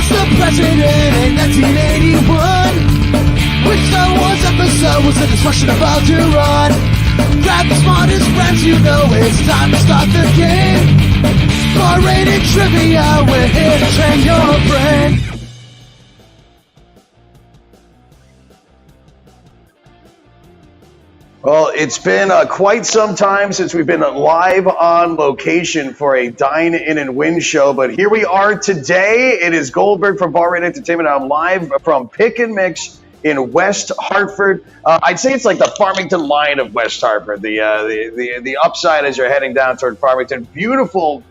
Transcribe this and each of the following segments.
was the president in 1981. Which Star Wars episode was the destruction about to run? Grab the smartest friends, you know it's time to start the game. R-rated trivia, we're here to train your brain. Well, it's been quite some time since we've been live on location for a Dine-In and Win show, but here we are today. It is Goldberg from Bar Rate Entertainment. I'm live from Pick and Mix in West Hartford. I'd say it's like the Farmington line of West Hartford. The upside as you're heading down toward Farmington. Beautiful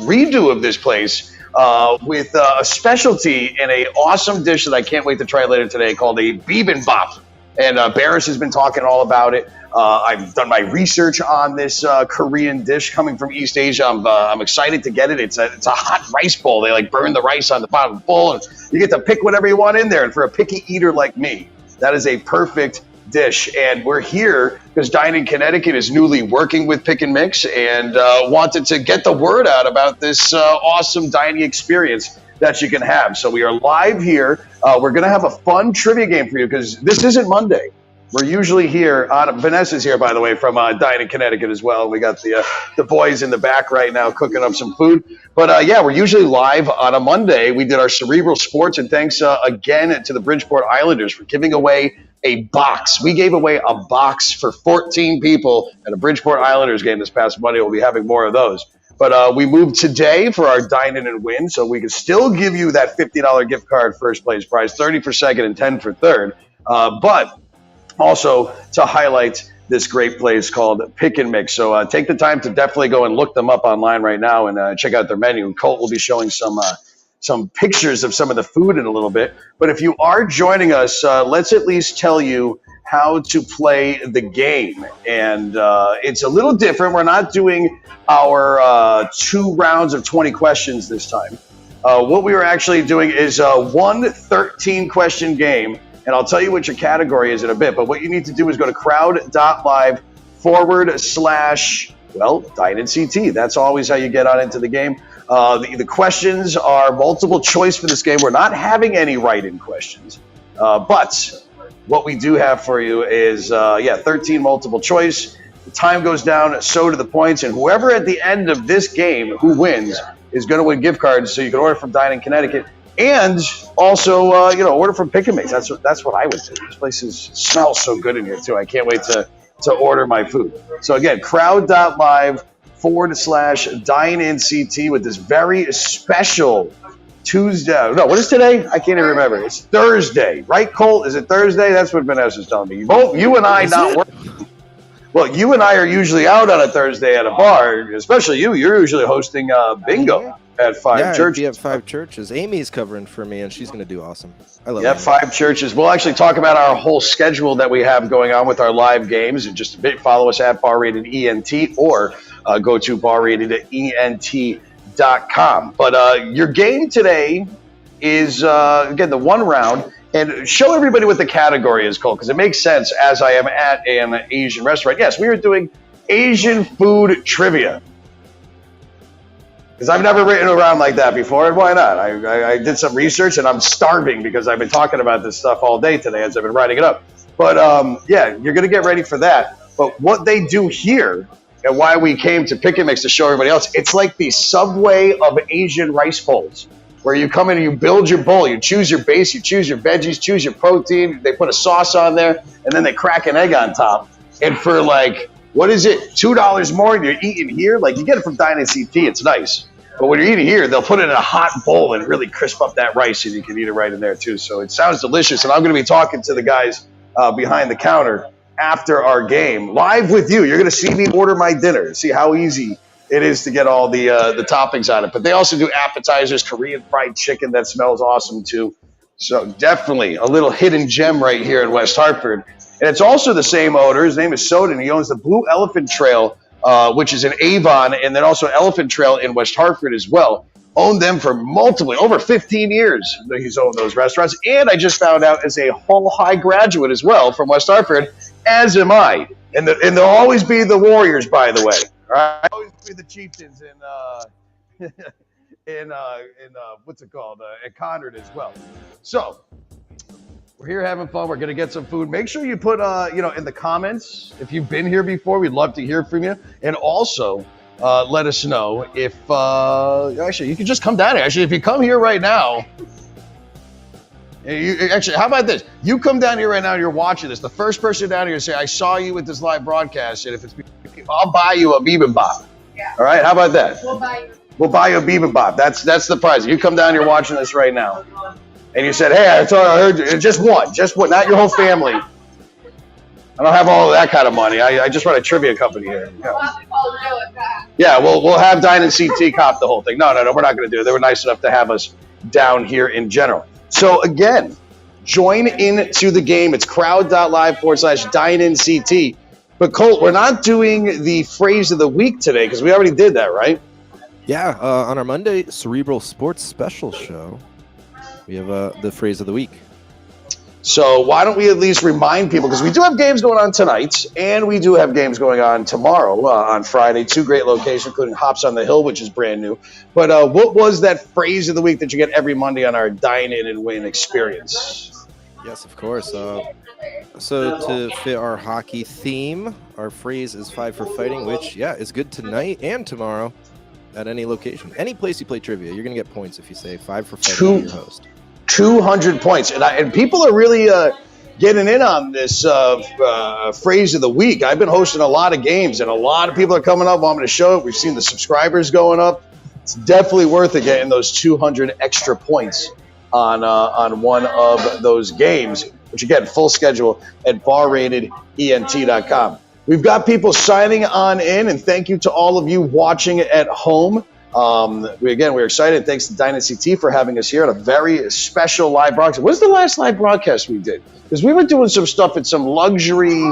redo of this place with a specialty and a awesome dish that I can't wait to try later today called a bibimbap. And Barris has been talking all about it. I've done my research on this Korean dish coming from East Asia. I'm excited to get it. It's a hot rice bowl. They like burn the rice on the bottom of the bowl, and you get to pick whatever you want in there. And for a picky eater like me, that is a perfect dish. And we're here because Dine-In Connecticut is newly working with Pick and Mix and wanted to get the word out about this awesome dining experience that you can have. So we are live here. We're going to have a fun trivia game for you because this isn't Monday. We're usually here. Vanessa's here, by the way, from Dine-In Connecticut as well. We got the boys in the back right now cooking up some food. But yeah, we're usually live on a Monday. We did our Cerebral Sports, and thanks again to the Bridgeport Islanders for giving away a box. We gave away a box for 14 people at a Bridgeport Islanders game this past Monday. We'll be having more of those. But we moved today for our Dine-In and Win, so we can still give you that $50 gift card first place prize, 30 for second and 10 for third. But also to highlight this great place called Pick and Mix. So take the time to definitely go and look them up online right now and check out their menu. Colt will be showing some pictures of some of the food in a little bit. But if you are joining us, let's at least tell you how to play the game. And it's a little different. We're not doing our 2 rounds of 20 questions this time. What we are actually doing is one 13-question game. And I'll tell you what your category is in a bit. But what you need to do is go to crowd.live / Dine-In-CT. That's always how you get on into the game. The questions are multiple choice for this game. We're not having any write-in questions. But what we do have for you is, 13 multiple choice. The time goes down, so do the points. And whoever at the end of this game who wins is going to win gift cards. So you can order from Dine-In Connecticut. And also, order from Pick and Mix. That's what I would do. This place smells so good in here, too. I can't wait to order my food. So, again, crowd.live / Dine-In-CT with this very special Tuesday. No, what is today? I can't even remember. It's Thursday. Right, Colt? Is it Thursday? That's what Vanessa's telling me. Both you and I not working. Well, you and I are usually out on a Thursday at a bar, especially you. You're usually hosting bingo at 5 churches. Yeah, at 5 churches. Amy's covering for me, and she's going to do awesome. I love it. Yeah, 5 churches. We'll actually talk about our whole schedule that we have going on with our live games. And just a bit, follow us at BarRatedENT or go to BarRatedENT.com. But your game today is, again, the 1 round. And show everybody what the category is called, because it makes sense as I am at an Asian restaurant. Yes, we are doing Asian food trivia. Because I've never written around like that before, and why not? I did some research, and I'm starving because I've been talking about this stuff all day today as I've been writing it up. But, yeah, you're going to get ready for that. But what they do here, and why we came to Pick and Mix to show everybody else, it's like the Subway of Asian rice bowls, where you come in and you build your bowl. You choose your base, you choose your veggies, choose your protein. They put a sauce on there, and then they crack an egg on top. And for like, what is it, $2 more, and you're eating here? Like, you get it from Dine-In-CT, it's nice. But when you're eating here, they'll put it in a hot bowl and really crisp up that rice, and you can eat it right in there, too. So it sounds delicious, and I'm going to be talking to the guys behind the counter after our game, live with you. You're going to see me order my dinner, see how easy it is to get all the toppings on it. But they also do appetizers, Korean fried chicken that smells awesome too. So definitely a little hidden gem right here in West Hartford. And it's also the same owner. His name is Soden. He owns the Blue Elephant Trail, which is in Avon, and then also Elephant Trail in West Hartford as well. Owned them for over 15 years. He's owned those restaurants. And I just found out as a Hull High graduate as well from West Hartford, as am I. And there'll always be the Warriors, by the way. All right? Always be the Chieftains in what's it called? At Conard as well. So we're here having fun. We're gonna get some food. Make sure you put in the comments if you've been here before. We'd love to hear from you. And also let us know if actually you can just come down here. Actually, if you come here right now. How about this? You come down here right now and you're watching this. The first person down here to say, I saw you with this live broadcast, and if it's I'll buy you a bibimbap. Yeah. All right? How about that? We'll buy you a bibimbap. That's the prize. You come down here watching this right now, and you said, hey, I heard you. Just one, not your whole family. I don't have all of that kind of money. I just run a trivia company here. Yeah, we'll have Dine-In CT cop the whole thing. No, we're not going to do it. They were nice enough to have us down here in general. So again, join into the game. It's crowd.live/Dine-In CT. But Colt, we're not doing the phrase of the week today because we already did that, right? Yeah, on our Monday Cerebral Sports Special show, we have the phrase of the week. So why don't we at least remind people, because we do have games going on tonight, and we do have games going on tomorrow on Friday. 2 great locations, including Hops on the Hill, which is brand new. But what was that phrase of the week that you get every Monday on our Dine-In and Win experience? Yes, of course. So to fit our hockey theme, our phrase is 5 for fighting, which, is good tonight and tomorrow at any location. Any place you play trivia, you're going to get points if you say 5 for fighting to your host. 200 points. And people are really getting in on this phrase of the week. I've been hosting a lot of games, and a lot of people are coming up, wanting to show it. We've seen the subscribers going up. It's definitely worth it getting those 200 extra points on one of those games, which again, full schedule at barratedent.com. We've got people signing on in, and thank you to all of you watching at home. We're excited. Thanks to Dine-In CT for having us here on a very special live broadcast. What was the last live broadcast we did? Because we were doing some stuff at some luxury,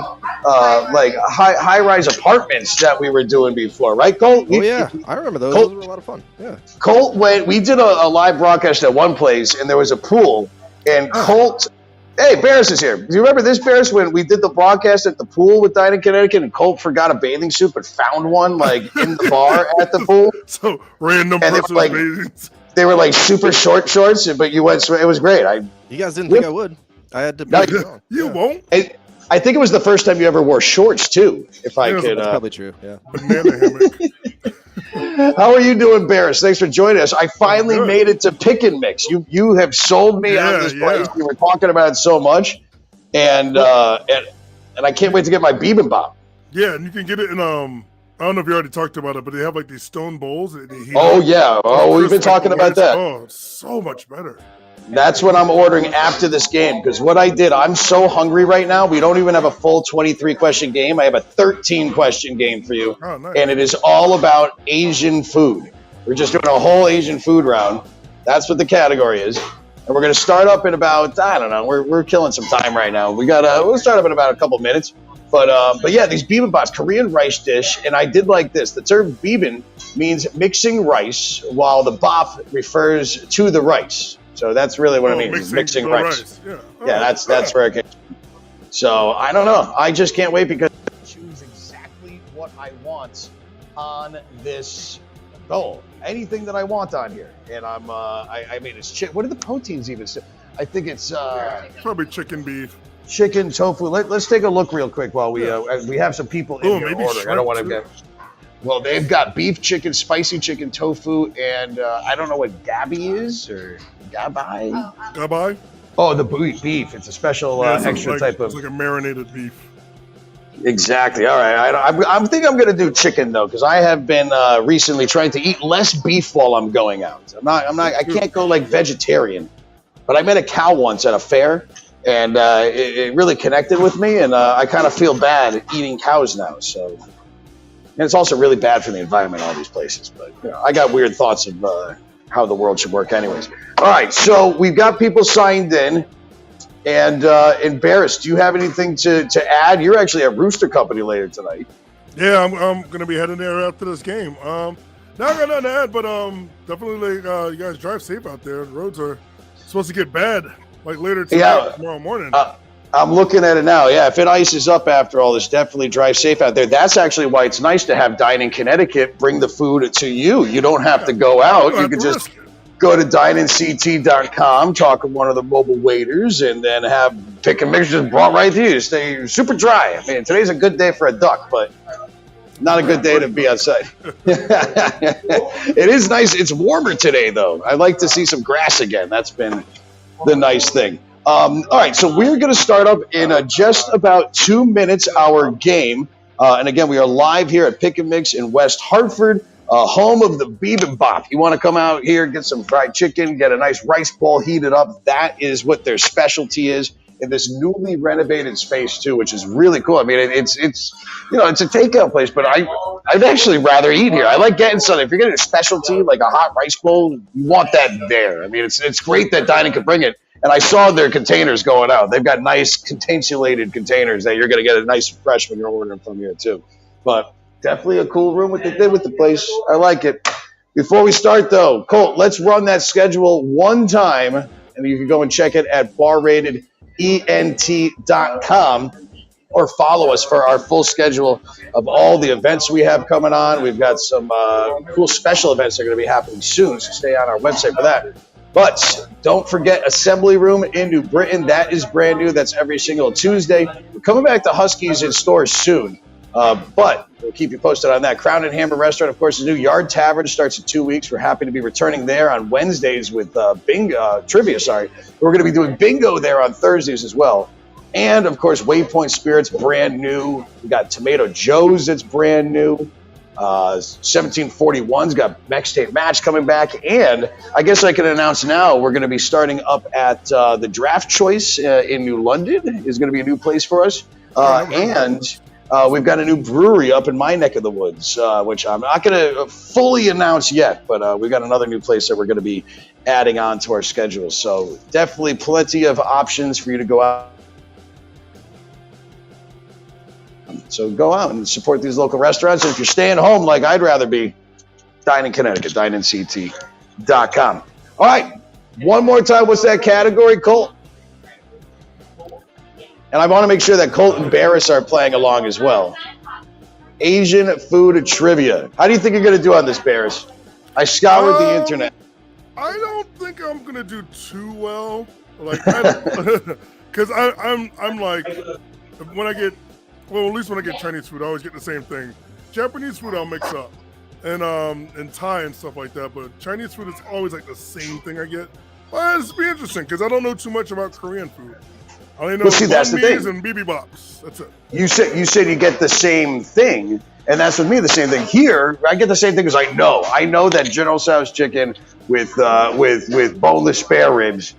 like high-rise apartments that we were doing before, right, Colt? I remember those. Those were a lot of fun. Yeah. Colt we did a live broadcast at one place, and there was a pool, and Colt. Hey, Barris is here. Do you remember this, Barris, when we did the broadcast at the pool with Dine-In Connecticut, and Colt forgot a bathing suit but found one like in the bar at the pool? So random and they were like super short shorts, but you went. It was great. You guys didn't think I would. I had to. You won't. I think it was the first time you ever wore shorts too. If I could. That's probably true. Yeah. Banana hammock. How are you doing, Barris? Thanks for joining us. I finally made it to Pick and Mix. You have sold me on this place. We were talking about it so much, and I can't wait to get my bibimbap. Yeah, and you can get it in I don't know if you already talked about it, but they have like these stone bowls. We've been talking about that. Oh, it's so much better. That's what I'm ordering after this game, because what I did, I'm so hungry right now. We don't even have a full 23-question game. I have a 13-question game for you, and it is all about Asian food. We're just doing a whole Asian food round. That's what the category is, and we're going to start up in about, I don't know, we're killing some time right now. We'll start up in about a couple minutes, but yeah, these bibimbap, Korean rice dish, and I did like this. The term bibin means mixing rice, while the bap refers to the rice. So that's really what it means, mixing rice. That's where it came from. So I don't know. I just can't wait because I choose exactly what I want on this bowl. Anything that I want on here. And I mean, it's what are the proteins even? I think it's probably chicken, beef. Chicken, tofu. Let's take a look real quick while we have some people in here ordering. I don't want to get. Well, they've got beef, chicken, spicy chicken, tofu, and I don't know what gabi is or gabai. Gabai? Oh, the beef. It's a special extra type of. It's like a marinated beef. Exactly. All right. I think I'm going to do chicken though, because I have been recently trying to eat less beef while I'm going out. I can't go like vegetarian, but I met a cow once at a fair, and it really connected with me, and I kind of feel bad eating cows now. So. And it's also really bad for the environment, all these places. But I got weird thoughts of how the world should work anyways. All right, so we've got people signed in. And Barris, do you have anything to add? You're actually at Rooster Company later tonight. Yeah, I'm going to be heading there after this game. Not got nothing to add, but definitely you guys drive safe out there. The roads are supposed to get bad like later tonight, tomorrow morning. I'm looking at it now. Yeah, if it ices up after all this, definitely drive safe out there. That's actually why it's nice to have Dine in Connecticut bring the food to you. You don't have to go out. You can just go to dineinct.com, talk with one of the mobile waiters, and then have pick and mix just brought right to you. Stay super dry. I mean, today's a good day for a duck, but not a good day to be outside. It is nice. It's warmer today, though. I'd like to see some grass again. That's been the nice thing. All right, so we're going to start up in just about 2 minutes, our game. And again, we are live here at Pick and Mix in West Hartford, home of the bibimbap. You want to come out here, get some fried chicken, get a nice rice ball heated up. That is what their specialty is in this newly renovated space, too, which is really cool. I mean, it's you know, it's a takeout place, but I'd actually rather eat here. I like getting something. If you're getting a specialty, like a hot rice bowl, you want that there. I mean, it's great that Dine-In can bring it. And I saw their containers going out. They've got nice insulated containers that you're going to get a nice fresh when you're ordering from here too. But definitely a cool room what they did with the place. I like it. Before we start though, Colt, let's run that schedule one time, and you can go and check it at barratedent.com or follow us for our full schedule of all the events we have coming on. We've got some cool special events that are going to be happening soon, so stay on our website for that. But don't forget Assembly Room in New Britain. That is brand new. That's every single Tuesday. We're coming back to Huskies in stores soon. But we'll keep you posted on that. Crown and Hammer Restaurant, of course, the new Yard Tavern starts in 2 weeks. We're happy to be returning there on Wednesdays with bingo trivia. We're going to be doing bingo there on Thursdays as well. And, of course, Waypoint Spirits, brand new. We got Tomato Joe's that's brand new. 1741's got Mex State Match coming back, and I guess I can announce now we're going to be starting up at the Draft Choice in New London. Is going to be a new place for us, and we've got a new brewery up in my neck of the woods, which I'm not going to fully announce yet, but we've got another new place that we're going to be adding on to our schedule. So definitely plenty of options for you to go out. So go out and support these local restaurants. And if you're staying home like I'd rather be, Dine in Connecticut, dineinct.com. All right, one more time. What's that category, Colt? And I want to make sure that Colt and Barris are playing along as well. Asian food trivia. How do you think you're going to do on this, Barris? I scoured the internet. I don't think I'm going to do too well. Like, because I'm like, when I get, well, at least when I get Chinese food, I always get the same thing. Japanese food I'll mix up, and Thai and stuff like that. But Chinese food is always like the same thing I get. Well, it's be interesting because I don't know too much about Korean food. I only know that's the thing. And bibimbap. That's it. You said you get the same thing, and that's with me the same thing. Here, I get the same thing because I know that General Tso's chicken with boneless spare ribs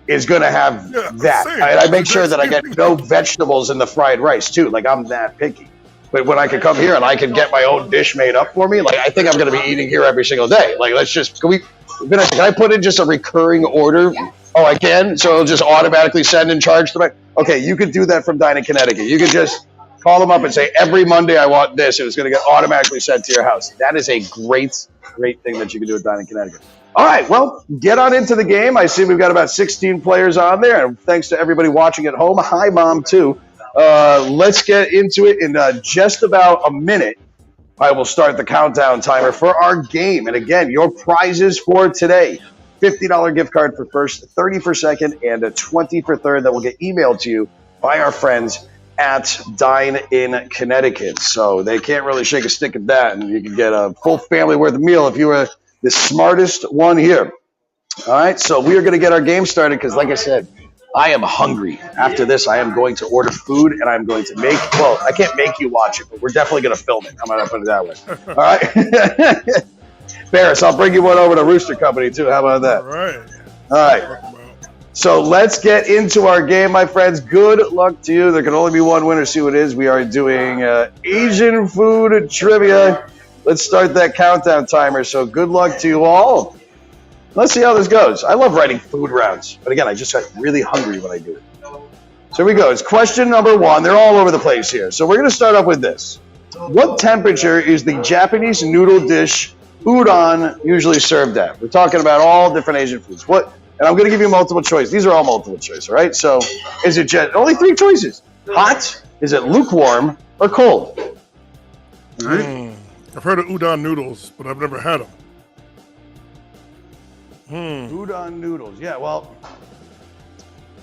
is going to have that. I make sure that I get no vegetables in the fried rice, too. Like, I'm that picky. But when I can come here and I can get my own dish made up for me, like, I think I'm going to be eating here every single day. Like, let's just, can I put in just a recurring order? Oh, I can? So it'll just automatically send and charge to my, okay, you could do that from Dine in Connecticut. You could just call them up and say, every Monday I want this, and it's going to get automatically sent to your house. That is a great thing that you can do at Dine in Connecticut. All right, well, get on into the game. I see we've got about 16 players on there, and thanks to everybody watching at home. Hi, Mom, too. Let's get into it in just about a minute. I will start the countdown timer for our game. And again, your prizes for today, $50 gift card for first, $30 for second, and a $20 for third that will get emailed to you by our friends at Dine-In Connecticut. So they can't really shake a stick at that, and you can get a full family worth of meal if you were the smartest one here. All right, so we are going to get our game started because, like I said, I am hungry. After this, I am going to order food, and I'm going to I can't make you watch it, but we're definitely going to film it. I'm going to put it that way. All right? Barris, I'll bring you one over to Rooster Company, too. How about that? All right. So let's get into our game, my friends. Good luck to you. There can only be one winner. See what it is. We are doing Asian food trivia. Let's start that countdown timer. So good luck to you all. Let's see how this goes. I love writing food rounds. But again, I just got really hungry when I do it. So here we go. It's question number 1. They're all over the place here. So we're going to start off with this. What temperature is the Japanese noodle dish udon usually served at? We're talking about all different Asian foods. What And I'm going to give you multiple choice. These are all multiple choice, all right? So is it only 3 choices? Hot, is it lukewarm, or cold? I've heard of udon noodles, but I've never had them. Udon noodles. Yeah, well,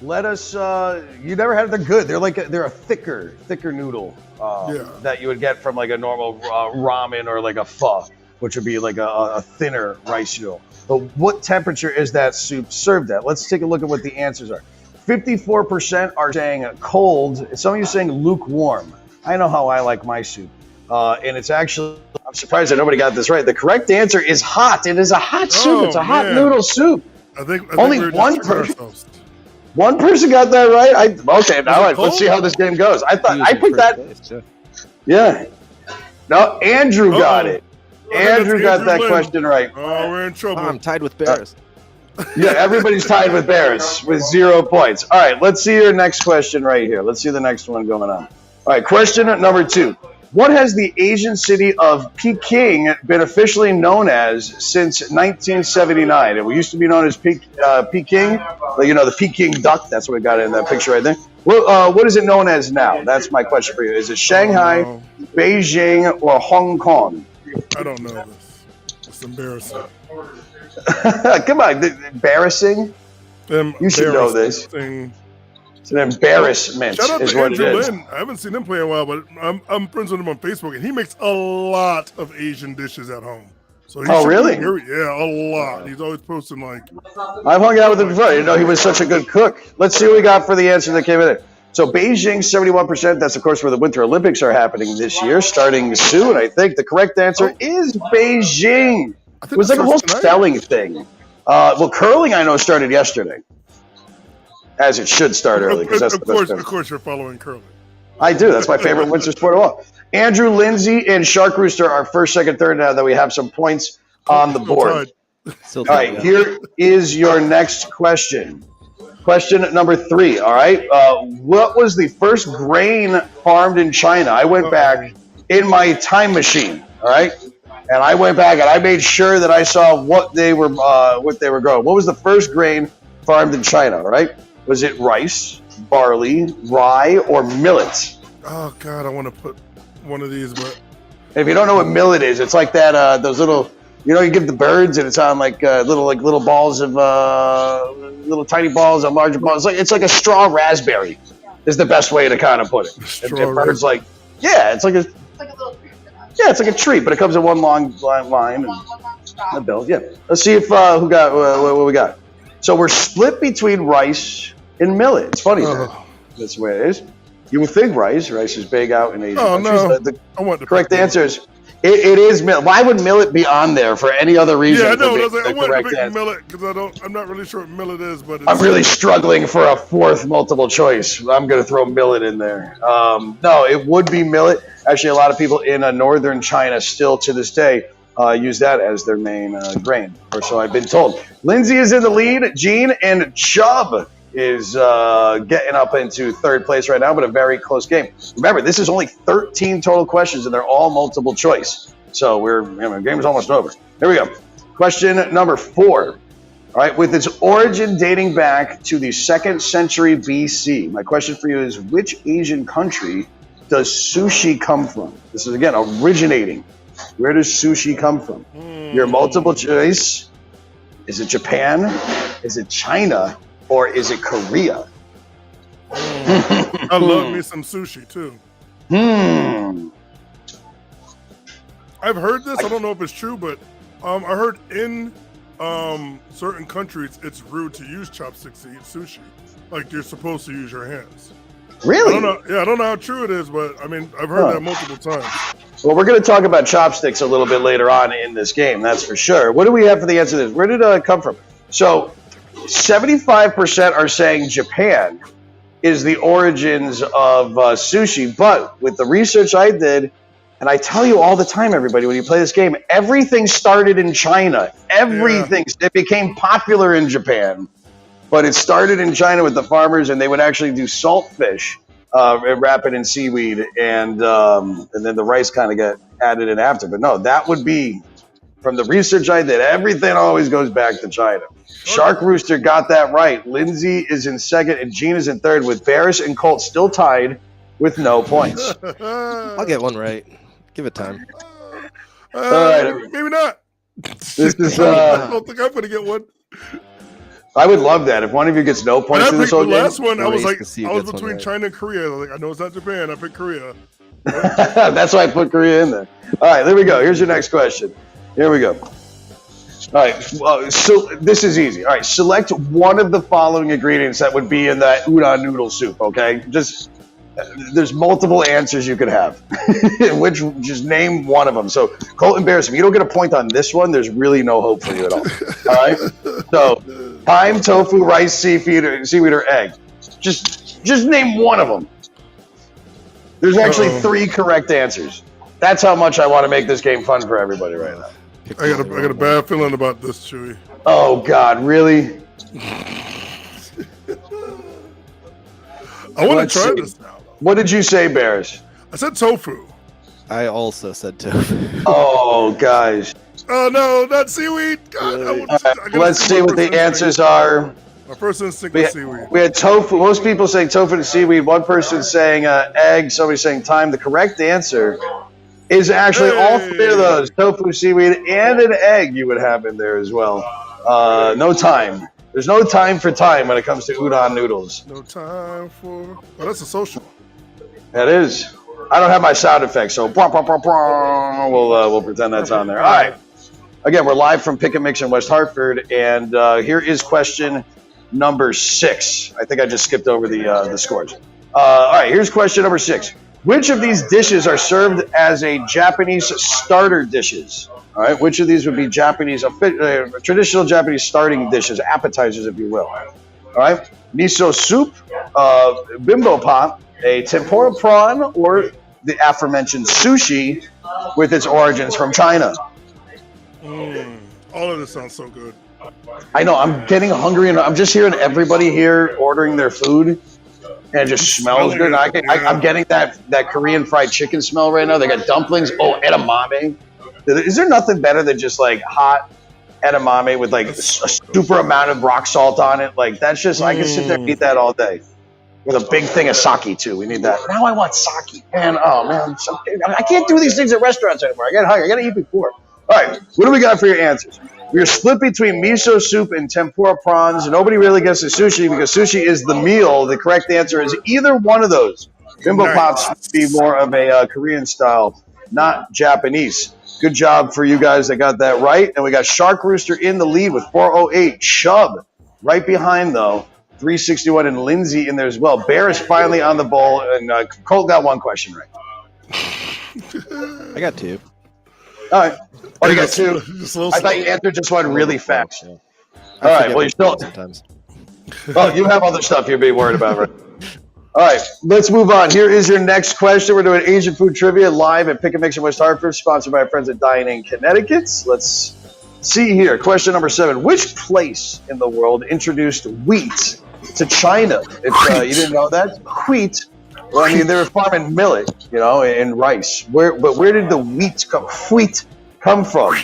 let us, you never had it. They're good. They're a thicker noodle that you would get from like a normal ramen or like a pho, which would be like a thinner rice noodle. But what temperature is that soup served at? Let's take a look at what the answers are. 54% are saying cold. Some of you are saying lukewarm. I know how I like my soup. And it's actually, I'm surprised that nobody got this right. The correct answer is hot. It is a hot soup. It's a hot noodle soup. I think only one person. One person got that right. Okay, now let's see how this game goes. I thought I put that. Yeah. No, Andrew got it. Andrew got that question right. Oh, we're in trouble. I'm tied with Barris. Yeah, everybody's tied with Barris with 0 points. All right, let's see your next question right here. Let's see the next one going on. All right, question number 2. What has the Asian city of Peking been officially known as since 1979? It used to be known as Peking, the Peking duck. That's what we got in that picture right there. What is it known as now? That's my question for you. Is it Shanghai, Beijing, or Hong Kong? I don't know this. It's embarrassing. Come on, embarrassing? You should know this. It's an embarrassment. Shout out is to what Andrew it is. Lin. I haven't seen him play in a while, but I'm friends with him on Facebook, and he makes a lot of Asian dishes at home. So really? Yeah, a lot. He's always posting like. I've hung out with him before. I didn't know he was such a good cook. Let's see what we got for the answer that came in. So Beijing, 71%. That's, of course, where the Winter Olympics are happening this year, starting soon. I think the correct answer is Beijing. It was like a whole selling thing. Well, curling, I know, started yesterday. As it should start early, because that's the best. Of course, you're following curling. I do. That's my favorite winter sport of all. Andrew, Lindsay, and Shark Rooster are first, second, third now that we have some points on the board. All right, here is your next question. Question number 3, all right? What was the first grain farmed in China? I went back in my time machine, all right? And I went back and I made sure that I saw what they were growing. What was the first grain farmed in China, all right? Was it rice, barley, rye, or millet? Oh, God, I want to put one of these, but... If you don't know what millet is, it's like that, those little, you give the birds and it's on like little balls of, little tiny balls on larger balls. It's like a straw raspberry is the best way to kind of put it. Birds it's like a tree, but it comes in one long line. And the bill, yeah. Let's see if, who got, what we got. So we're split between rice and millet. It's funny. That's the way it is. You would think rice. Rice is big out in Asia. Oh, no. The correct answer is it is millet. Why would millet be on there for any other reason? Yeah, I know. I want to pick millet because I'm not really sure what millet is. But I'm really struggling for a 4th multiple choice. I'm going to throw millet in there. No, it would be millet. Actually, a lot of people in northern China still to this day use that as their main grain, or so I've been told. Lindsay is in the lead. Gene and Chubb is getting up into 3rd place right now, but a very close game. Remember, this is only 13 total questions, and they're all multiple choice. So the game is almost over. Here we go. Question number 4. All right, with its origin dating back to the 2nd century BC, my question for you is, which Asian country does sushi come from? This is, again, originating. Where does sushi come from? Your multiple choice. Is it Japan? Is it China? Or is it Korea? I love me some sushi, too. I've heard this. I don't know if it's true, but I heard in certain countries it's rude to use chopsticks to eat sushi. Like, you're supposed to use your hands. Really? I don't know how true it is, but I mean, I've heard that multiple times. Well, we're going to talk about chopsticks a little bit later on in this game, that's for sure. What do we have for the answer to this? Where did it come from? So, 75% are saying Japan is the origins of sushi, but with the research I did, and I tell you all the time, everybody, when you play this game, everything started in China. Everything. It became popular in Japan. But it started in China with the farmers, and they would actually do salt fish, wrap it in seaweed, and then the rice kind of got added in after. But no, that would be From the research I did, everything always goes back to China. Shark Rooster got that right. Lindsay is in second, and Gene is in third, with Barris and Colt still tied with no points. I'll get one right. Give it time. All right. Maybe not. This is. I don't think I'm going to get one. I would love that if one of you gets no points in I this picked whole the game. last one. I was Nice to see who I was gets one between right. China and Korea. I was like, I know it's not Japan. I picked Korea. That's why I put Korea in there. All right, there we go. Here's your next question. Here we go. All right, so this is easy. All right, select one of the following ingredients that would be in that udon noodle soup. Okay, there's multiple answers you could have. Just name one of them. So Colt and Barris, if you don't get a point on this one, there's really no hope for you at all. All right. So thyme, tofu, rice, seaweed, or egg. Just name one of them. There's actually 3 correct answers. That's how much I want to make this game fun for everybody right now. I got a bad feeling about this, Chewy. Oh God, really? I want Let's to try see. this now. What did you say, Barris? I said tofu. I also said tofu. Oh, guys. Oh no, not seaweed. God, All right, let's see what the answers are. My first instinct was seaweed. We had tofu. Most people saying tofu and seaweed. One person saying egg. Somebody saying thyme. The correct answer is actually all 3 of those: tofu, seaweed, and an egg. You would have in there as well. No time. There's no time for time when it comes to udon noodles. No time for. Oh, that's a social. That is. I don't have my sound effects, so we'll pretend that's on there. All right. Again, we're live from Pick and Mix in West Hartford, and here is question number 6. I think I just skipped over the scores. All right, here's question number 6. Which of these dishes are served as a Japanese starter dishes? All right, which of these would be Japanese, traditional Japanese starting dishes, appetizers, if you will? All right, miso soup, bimbo pot, a tempura prawn, or the aforementioned sushi with its origins from China. All of this sounds so good. I know, I'm getting hungry, and I'm just hearing everybody here ordering their food, and it just smells good. I'm getting that Korean fried chicken smell right now. They got dumplings. Oh, edamame. Is there nothing better than just like hot edamame with like a super amount of rock salt on it? Like that's just, I can sit there and eat that all day. With a big thing of sake too. We need that. Now I want sake. Man, oh man, I can't do these things at restaurants anymore. I get hungry. I gotta eat before. All right, what do we got for your answers? We're split between miso soup and tempura prawns. Nobody really gets the sushi because sushi is the meal. The correct answer is either one of those. Bimbo pops would be more of a Korean style, not Japanese. Good job for you guys that got that right. And we got Shark Rooster in the lead with 408. Chubb right behind though. 361 and Lindsay in there as well. Bear is finally on the ball, and Colt got one question right. I got 2. All right. Oh, you got 2? I thought you answered just one really fast. All right. Well, you're still. Sometimes. Well, you have other stuff you're being worried about, right? All right. Let's move on. Here is your next question. We're doing Asian food trivia live at Pick and Mix in West Hartford, sponsored by our friends at Dine-In, Connecticut. Let's see here. Question number 7. Which place in the world introduced wheat to China? If you didn't know that, wheat. Well, I mean, they were farming millet, and rice. But where did the wheat come from?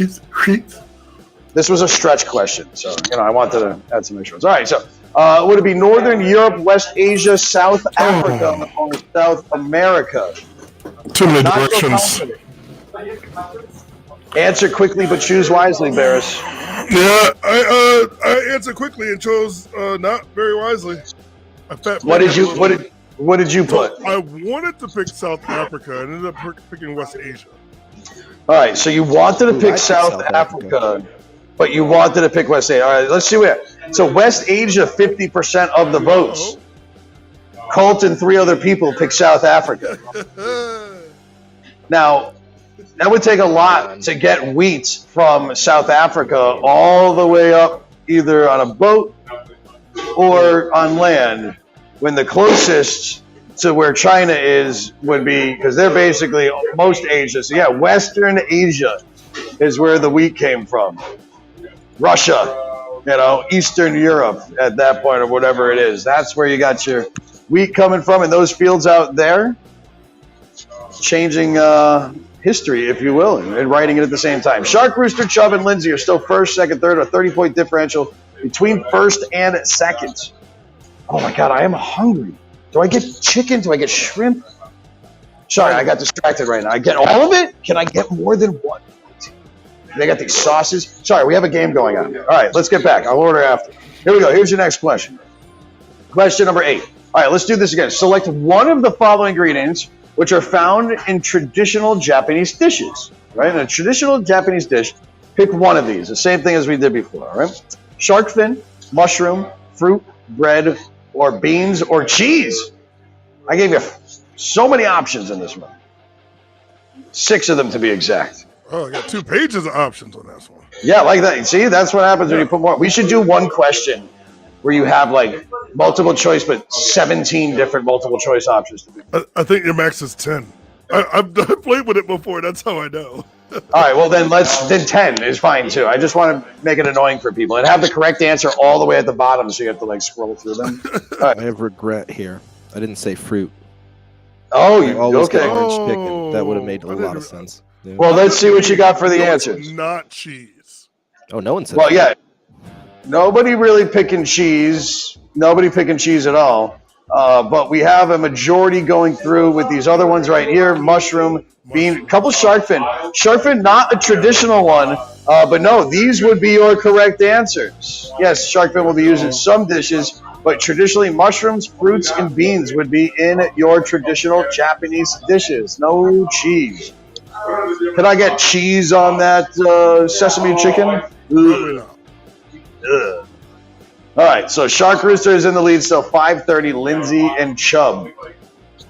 Wheat. This was a stretch question, so I wanted to add some extras. All right, so would it be Northern Europe, West Asia, South Africa, or South America? Too many Not so directions. confident. Answer quickly, but choose wisely, Barris. Yeah, I answered quickly and chose not very wisely. What did you put? I wanted to pick South Africa and ended up picking West Asia. All right, so you wanted to I pick picked South South Africa, but you wanted to pick West Asia. All right, let's see what. So West Asia, 50% of the votes. Colt and 3 other people picked South Africa. Now, that would take a lot to get wheat from South Africa all the way up, either on a boat or on land, when the closest to where China is would be, because they're basically most Asia. So yeah, Western Asia is where the wheat came from. Russia, Eastern Europe at that point, or whatever it is. That's where you got your wheat coming from, and those fields out there changing history, if you will, and writing it at the same time. Shark, Rooster, Chubb, and Lindsay are still first, second, third, a 30-point differential between first and second. Oh my God, I am hungry. Do I get chicken? Do I get shrimp? Sorry, I got distracted right now. I get all of it? Can I get more than one? They got these sauces. Sorry, we have a game going on. All right, let's get back. I'll order after. Here we go. Here's your next question. Question number 8. All right, let's do this again. Select one of the following ingredients which are found in traditional Japanese dishes. Right? In a traditional Japanese dish, pick one of these. The same thing as we did before. All right? Shark fin, mushroom, fruit, bread, or beans, or cheese. I gave you so many options in this one. 6 of them to be exact. Oh, I got 2 pages of options on this one. Yeah, like that. See, that's what happens when you put more. We should do one question where you have like multiple choice, but 17 different multiple choice options to do. I think your max is 10. I've played with it before. That's how I know. All right, well then 10 is fine too. I just want to make it annoying for people and have the correct answer all the way at the bottom, so you have to like scroll through them. All right. I have regret here. I didn't say fruit. Oh, I you always get okay? orange chicken. That would have made a lot of sense. Yeah. Well, let's see what you got for the answers. Not cheese. Oh, no one said Well, that. yeah, nobody really picking cheese. Nobody picking cheese at all. But we have a majority going through with these other ones right here: mushroom, bean, couple shark fin. Shark fin, not a traditional one, but no, these would be your correct answers. Yes, shark fin will be used in some dishes, but traditionally mushrooms, fruits, and beans would be in your traditional Japanese dishes. No cheese. Can I get cheese on that sesame chicken? Probably not. Ugh. All right, so Shark Rooster is in the lead still, 5:30. Lindsay and Chubb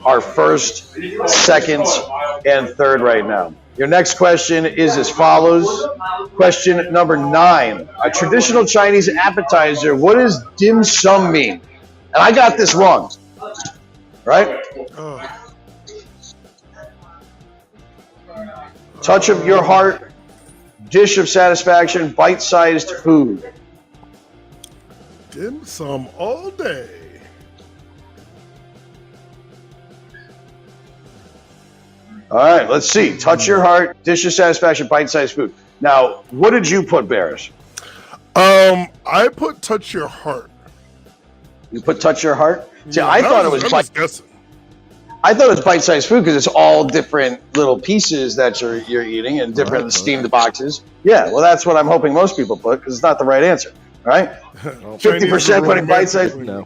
are first, second, and third right now. Your next question is as follows. Question number 9. A traditional Chinese appetizer. What does dim sum mean? And I got this wrong, right? Oh. Touch of your heart, dish of satisfaction, bite-sized food. Dim sum all day. All right, let's see. Touch your heart, dish of satisfaction, bite-sized food. Now, what did you put, Barris? I put touch your heart. You put touch your heart? See, Yeah, I thought it was I'm just guessing. I thought it was bite-sized food because it's all different little pieces that you're eating and different steamed boxes. Yeah, well, that's what I'm hoping most people put because it's not the right answer. All right, 50% putting bite-sized. No.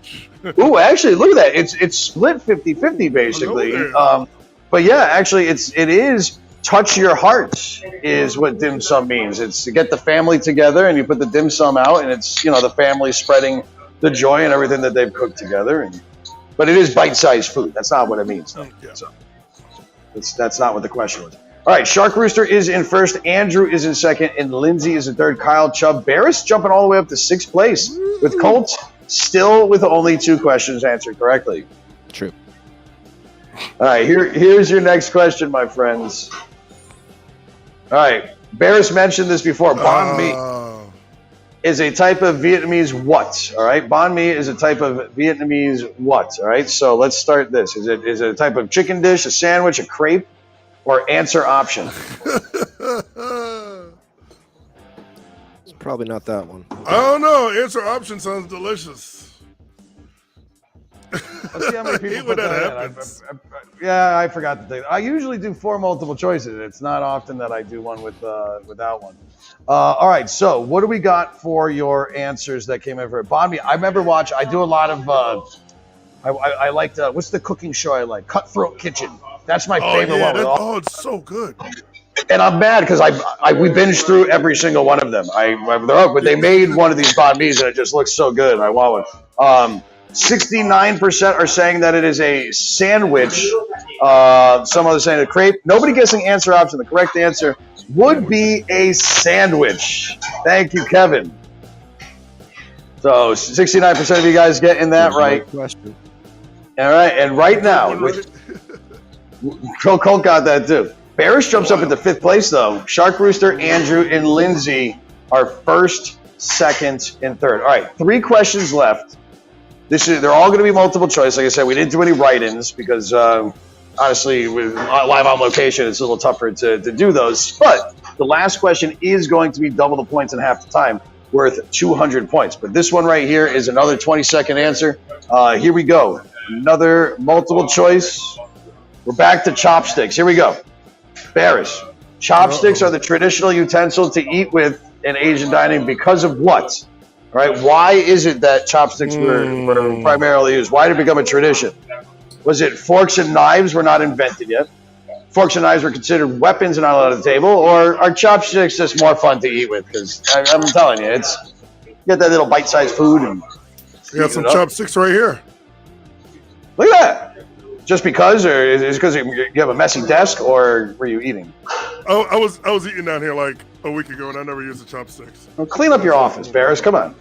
Ooh, actually, look at that. It's split 50-50 basically. Hello there. But yeah, actually, it is touch your heart is what dim sum means. It's to get the family together and you put the dim sum out and it's the family spreading the joy and everything that they've cooked together. But it is bite-sized food. That's not what it means. Though. Yeah. So that's not what the question was. All right, Shark Rooster is in first, Andrew is in second, and Lindsay is in third. Kyle, Chubb, Barris jumping all the way up to 6th place with Colt still with only 2 questions answered correctly. True. All right, here's your next question, my friends. All right, Barris mentioned this before. Banh mi is a type of Vietnamese what? All right, banh mi is a type of Vietnamese what? All right, so let's start this. Is it a type of chicken dish, a sandwich, a crepe, or answer option? It's probably not that one. I don't know. Answer option sounds delicious. Let's see how many I hate people when put that that in. happens. Yeah, I forgot to take. I usually do 4 multiple choices. It's not often that I do one without one. All right, so what do we got for your answers that came in for banh mi? I remember I do a lot of. I liked what's the cooking show I like? Cutthroat Kitchen. That's my favorite one. It's so good. And I'm mad because we binged through every single one of them. But they made one of these banh mi's and it just looks so good. I want one. 69% are saying that it is a sandwich. Some others saying a crepe. Nobody guessing answer option. The correct answer would be a sandwich. Thank you, Kevin. So 69% of you guys getting that right. Question. All right, and right now, Colt got that too. Barris jumps up into 5th place though. Shark Rooster, Andrew, and Lindsay are first, second, and third. All right, 3 questions left. They're all going to be multiple choice. Like I said, we didn't do any write-ins because honestly, with live on location, it's a little tougher to do those. But the last question is going to be double the points in half the time, worth 200 points. But this one right here is another 20-second answer. Here we go. Another multiple choice. We're back to chopsticks. Here we go. Barris, chopsticks are the traditional utensil to eat with in Asian dining because of what? All right. Why is it that chopsticks were primarily used? Why did it become a tradition? Was it forks and knives were not invented yet? Forks and knives were considered weapons and not allowed on the table? Or are chopsticks just more fun to eat with? Because I'm telling you, you get that little bite-sized food. And we got some chopsticks right here. Look at that. Just because, or is it because you have a messy desk, or were you eating? Oh, I was eating down here like a week ago, and I never used the chopsticks. Well, clean up your office, Barris. Come on.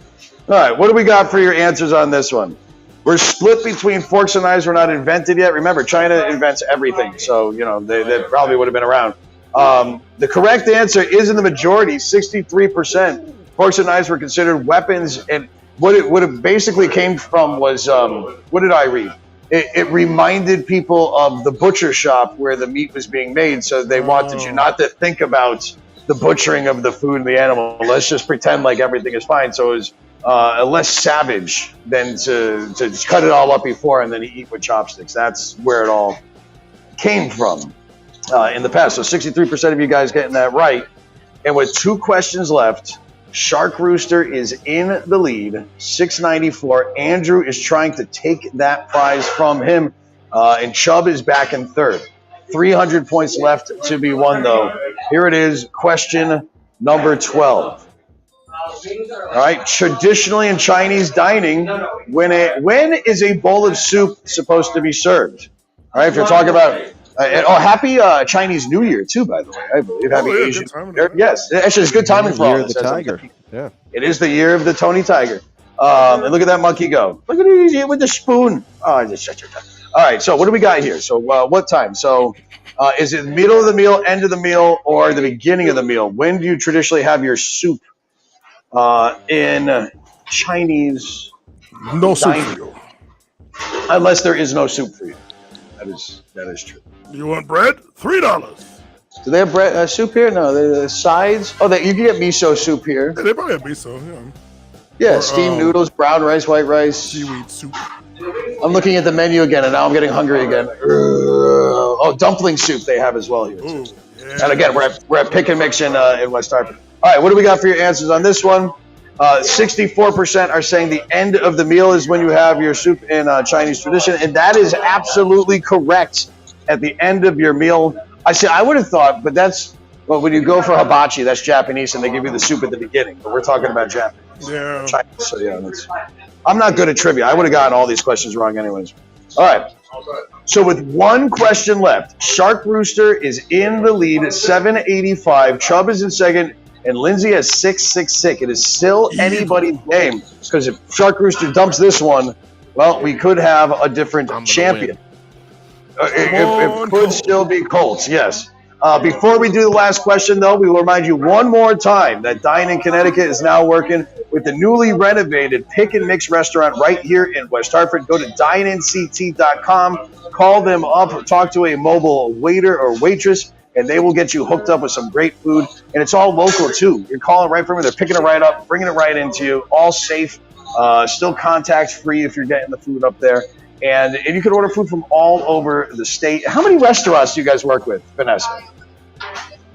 All right, what do we got for your answers on this one? We're split between forks and knives were not invented yet. Remember, China invents everything, so they probably would have been around. The correct answer is in the majority, 63%. Forks and knives were considered weapons, and what it basically came from was what did I read? It reminded people of the butcher shop where the meat was being made, so they wanted you not to think about the butchering of the food and the animal. Let's just pretend like everything is fine. So it was less savage than to just cut it all up before and then eat with chopsticks. That's where it all came from in the past. So 63% of you guys getting that right. And with 2 questions left, Shark Rooster is in the lead, 694. Andrew is trying to take that prize from him, and Chubb is back in third. 300 points left to be won, though. Here it is, question number 12. All right, traditionally in Chinese dining, when is a bowl of soup supposed to be served? All right, if you're talking about happy Chinese New Year too, by the way. I believe happy Asian New Year. Yes, actually, it's good timing for all this. Year of the tiger. Yeah, it is the year of the Tony Tiger. And look at that monkey go! Look at it with the spoon. Oh, just shut your mouth. All right, so what do we got here? So what time? So is it middle of the meal, end of the meal, or the beginning of the meal? When do you traditionally have your soup in Chinese? No soup for you. Unless there is no soup for you. That is true. You want bread? $3. Do they have bread soup here? No, the sides. Oh, you can get miso soup here. Yeah, they probably have miso. Yeah, steamed noodles, brown rice, white rice, seaweed soup. I'm looking at the menu again, and now I'm getting hungry again. Oh, dumpling soup they have as well here. Ooh, yeah. And again, we're at Pick and Mix in West Hartford. All right, what do we got for your answers on this one? 64% are saying the end of the meal is when you have your soup in Chinese tradition, and that is absolutely correct. At the end of your meal, I would have thought, but when you go for hibachi, that's Japanese, and they give you the soup at the beginning. But we're talking about Japanese, yeah. Chinese. So yeah, I'm not good at trivia. I would have gotten all these questions wrong, anyways. All right. So with 1 question left, Shark Rooster is in the lead at 785. Chubb is in second. And Lindsay has 666. It is still anybody's game, because if Shark Rooster dumps this one, well, we could have a different champion. It could still be Colts, yes. Before we do the last question, though, we will remind you one more time that Dine-In Connecticut is now working with the newly renovated Pick and Mix restaurant right here in West Hartford. Go to dineinct.com, call them up, talk to a mobile waiter or waitress, and they will get you hooked up with some great food. And it's all local, too. You're calling right from them. They're picking it right up, bringing it right into you. All safe, still contact-free if you're getting the food up there. And you can order food from all over the state. How many restaurants do you guys work with, Vanessa?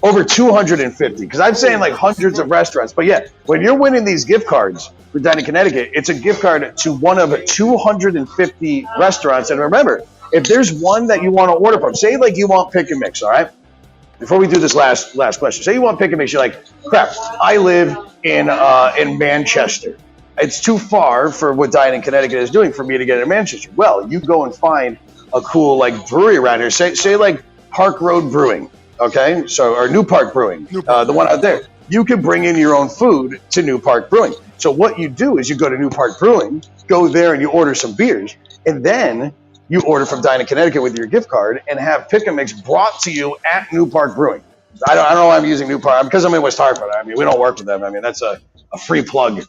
Over 250. Because I'm saying like hundreds of restaurants. But yeah, when you're winning these gift cards for Dine-In Connecticut, it's a gift card to one of 250 restaurants. And remember, if there's one that you want to order from, say like you want Pick and Mix, all right? Before we do this last question, say you want Pick and Mix, you're like, crap, I live in Manchester. It's too far for what Dine-In Connecticut is doing for me to get in Manchester. Well, you go and find a cool like brewery around here. Say like Park Road Brewing, okay? Or New Park Brewing, the one out there. You can bring in your own food to New Park Brewing. So what you do is you go to New Park Brewing, go there and you order some beers, and then you order from Dine-In Connecticut with your gift card and have Pick and Mix brought to you at New Park Brewing. I don't know why I'm using New Park, because I'm in West Hartford. I mean, we don't work with them. I mean, that's a free plug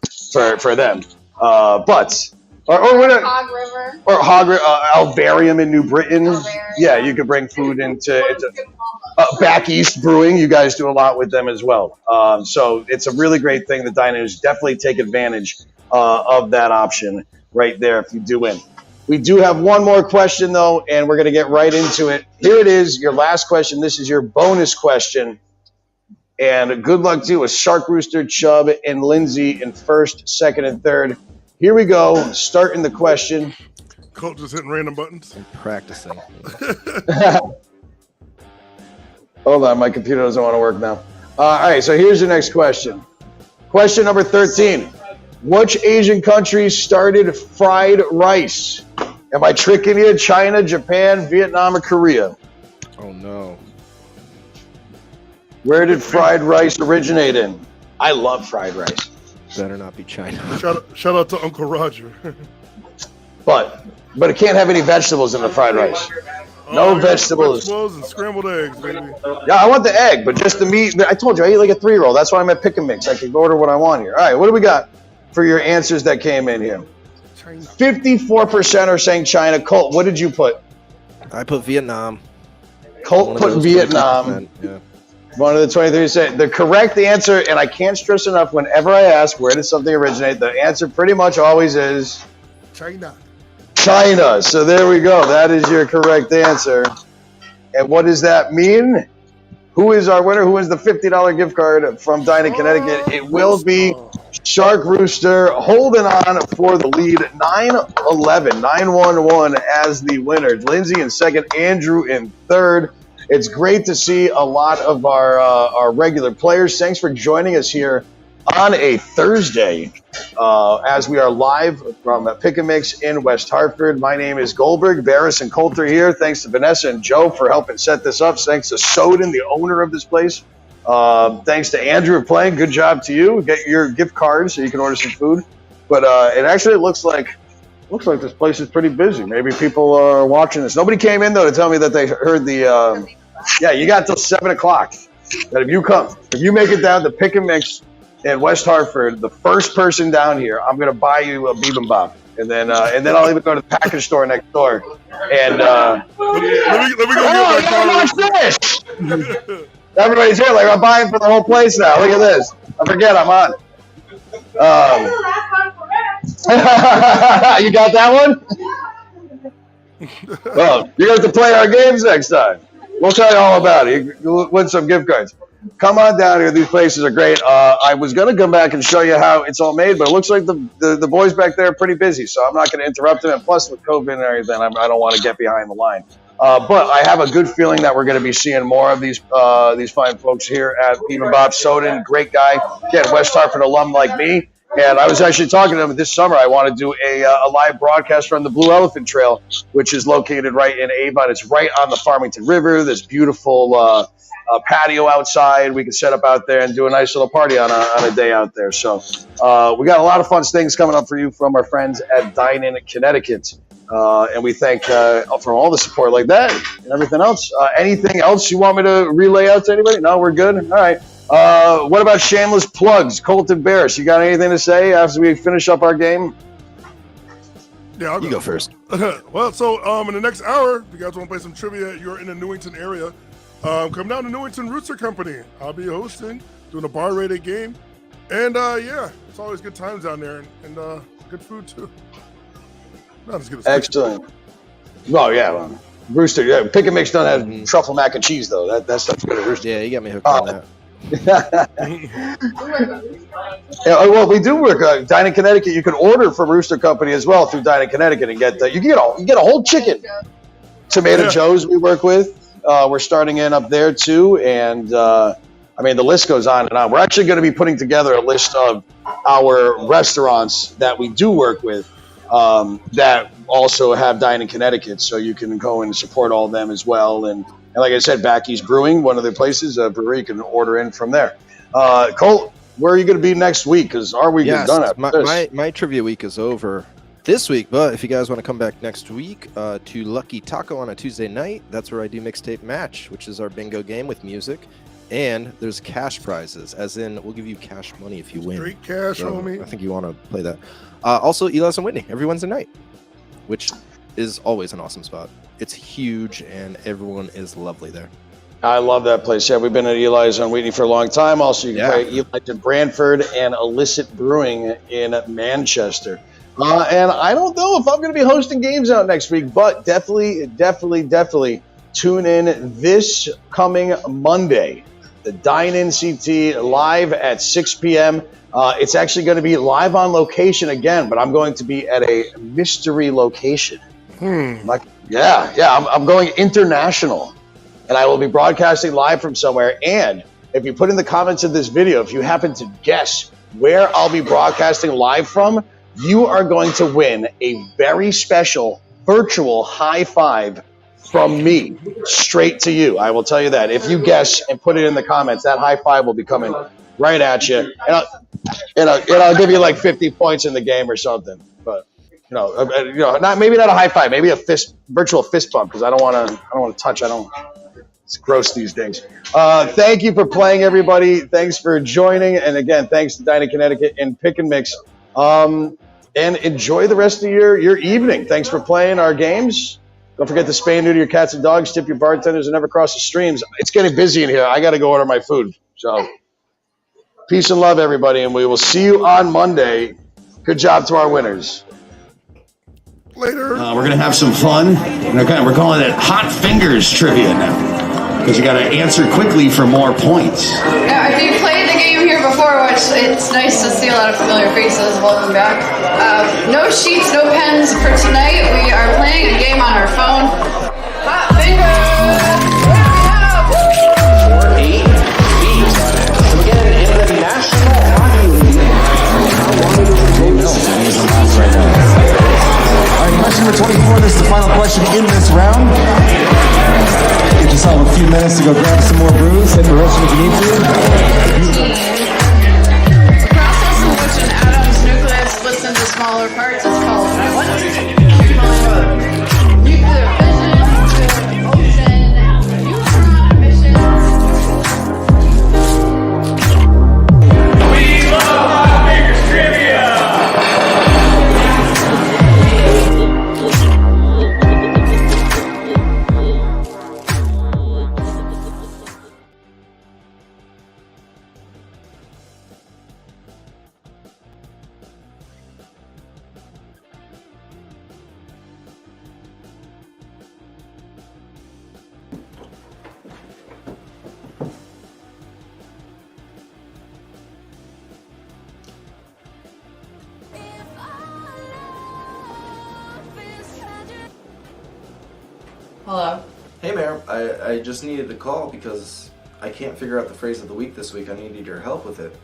for them. But Hog River. Or Alvarium in New Britain. Yeah, you could bring food into Back East Brewing. You guys do a lot with them as well. So it's a really great thing. The Dine-Ins definitely take advantage of that option right there if you do win. We do have one more question, though, and we're going to get right into it. Here it is, your last question. This is your bonus question. And good luck to you with Shark Rooster, Chubb, and Lindsay in first, second, and third. Here we go. Starting the question. Colt just hitting random buttons. I'm practicing. Hold on, my computer doesn't want to work now. All right, so here's your next question. Question number 13. Which Asian country started fried rice? Am I tricking you? China, Japan, Vietnam, or Korea? Oh, no. Where did fried rice originate in? I love fried rice. Better not be China. Shout out to Uncle Roger. But it can't have any vegetables in the fried rice. No vegetables. Vegetables and scrambled eggs, baby. Yeah, I want the egg, but just the meat. I told you, I eat like a 3-year-old. That's why I'm at Pick and Mix. I can order what I want here. All right, what do we got for your answers that came in here? 54% are saying China. Colt, what did you put? I put Vietnam. Colt put Vietnam. Yeah. One of the 23 said the correct answer, and I can't stress enough whenever I ask where did something originate, the answer pretty much always is China. China. So there we go. That is your correct answer. And what does that mean? Who is our winner? Who is the $50 gift card from Dine-In, Connecticut? It will be Shark Rooster holding on for the lead, 9-11, 9-1-1 as the winner. Lindsay in second, Andrew in third. It's great to see a lot of our regular players. Thanks for joining us here on a Thursday as we are live from Pick and Mix in West Hartford. My name is Goldberg. Barris and Coulter here. Thanks to Vanessa and Joe for helping set this up. Thanks to Soden, the owner of this place. Thanks to Andrew for playing. Good job to you. Get your gift card so you can order some food. But it actually looks like this place is pretty busy. Maybe people are watching this. Nobody came in, though, to tell me that they heard the yeah, you got till 7 o'clock. But if you make it down to Pick and Mix in West Hartford, the first person down here, I'm gonna buy you a bibimbap, and then I'll even go to the package store next door. And let me go get my this. Everybody's here, like I'm buying for the whole place now. Look at this. I forget I'm on. You got that one? Well, you're going to have to play our games next time. We'll tell you all about it. You'll win some gift cards. Come on down here. These places are great. I was going to come back and show you how it's all made, but it looks like the boys back there are pretty busy, so I'm not going to interrupt them. And plus, with COVID and everything, I don't want to get behind the line. But I have a good feeling that we're going to be seeing more of these fine folks here at Bibimbap. Soden, great guy. Again, West Hartford alum like me. And I was actually talking to him this summer. I want to do a live broadcast from the Blue Elephant Trail, which is located right in Avon. It's right on the Farmington River. There's beautiful patio outside. We can set up out there and do a nice little party on a day out there. So we got a lot of fun things coming up for you from our friends at Dine-In, Connecticut. And we thank for all the support like that and everything else. Anything else you want me to relay out to anybody? No, we're good. All right. What about shameless plugs? Colton Barris, you got anything to say after we finish up our game? Yeah, You go first. Well, so in the next hour, if you guys want to play some trivia, you're in the Newington area, come down to Newington Rooster Company. I'll be hosting, doing a bar-rated game. And yeah, it's always good times down there and good food too. Not as good as Excellent. Oh, yeah. Well, Rooster, yeah. Pick and Mix don't have truffle mac and cheese, though. That stuff's good at Rooster. Yeah, you got me hooked on that. Yeah, well, we do work. Dine-In Connecticut, you can order from Rooster Company as well through Dine-In Connecticut and get you get a whole chicken. Tomato Joe's we work with. We're starting in up there too, and I mean the list goes on and on. We're actually going to be putting together a list of our restaurants that we do work with that also have Dine-In Connecticut, so you can go and support all of them as well. And like I said, Back East Brewing, one of their places, a brewery, you can order in from there. Colt, where are you going to be next week? Because our week is done after this. My trivia week is over this week, but if you guys want to come back next week to Lucky Taco on a Tuesday night, that's where I do Mixtape Match, which is our bingo game with music. And there's cash prizes, as in we'll give you cash money if you win. Straight cash, So homie. I think you want to play that. Also, Eli's and Whitney every Wednesday night, which is always an awesome spot. It's huge and everyone is lovely there. I love that place. Yeah, we've been at Eli's on Whitney for a long time. Also, you can play Eli's in Brantford and Illicit Brewing in Manchester. And I don't know if I'm going to be hosting games out next week, but definitely tune in this coming Monday. The Dine-In CT live at 6 p.m. It's actually going to be live on location again, but I'm going to be at a mystery location. I'm going international. And I will be broadcasting live from somewhere. And if you put in the comments of this video, if you happen to guess where I'll be broadcasting live from, you are going to win a very special virtual high five from me straight to you. I will tell you that. If you guess and put it in the comments, that high five will be coming right at you. And I'll give you like 50 points in the game or something. But maybe not a high five, maybe a virtual fist bump, because I don't want to touch. It's gross these days. Thank you for playing, everybody. Thanks for joining. And again, thanks to Dine-In Connecticut and Pick and Mix. And enjoy the rest of your evening. Thanks for playing our games. Don't forget to spay and neuter your cats and dogs. Tip your bartenders and never cross the streams. It's getting busy in here. I got to go order my food. So peace and love, everybody. And we will see you on Monday. Good job to our winners. Later. We're going to have some fun. We're calling it Hot Fingers Trivia now. Because you got to answer quickly for more points. Yeah, if you played the game here before, which it's nice to see a lot of familiar faces, welcome back. No sheets, no pens for tonight. We are playing a game on our phone. Hot Fingers! Question number 24, this is the final question in this round. Get yourself a few minutes to go grab some more brews, take a rest if you need to. The process in which an atom's nucleus splits into smaller parts is called what? Nuclear fission, neutron emission. We love Hot Fingers Trivia! Hello. Hey, Mayor. I just needed to call because I can't figure out the phrase of the week this week. I needed your help with it.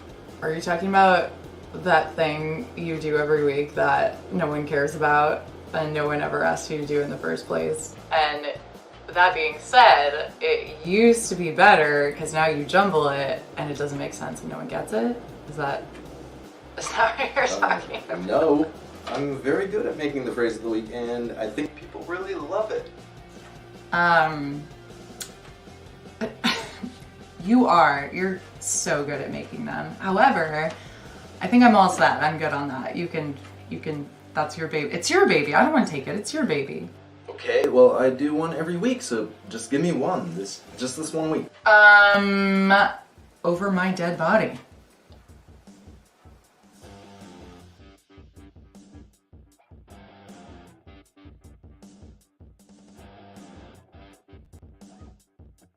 Are you talking about that thing you do every week that no one cares about and no one ever asked you to do in the first place? And that being said, it used to be better because now you jumble it and it doesn't make sense and no one gets it? Is that what you're talking about? No. I'm very good at making the phrase of the week, and I think people really love it. You're so good at making them. However, I think I'm all set. I'm good on that. You can, that's your baby. It's your baby. I don't want to take it. It's your baby. Okay, well, I do one every week, so just give me one. Just this 1 week. Over my dead body.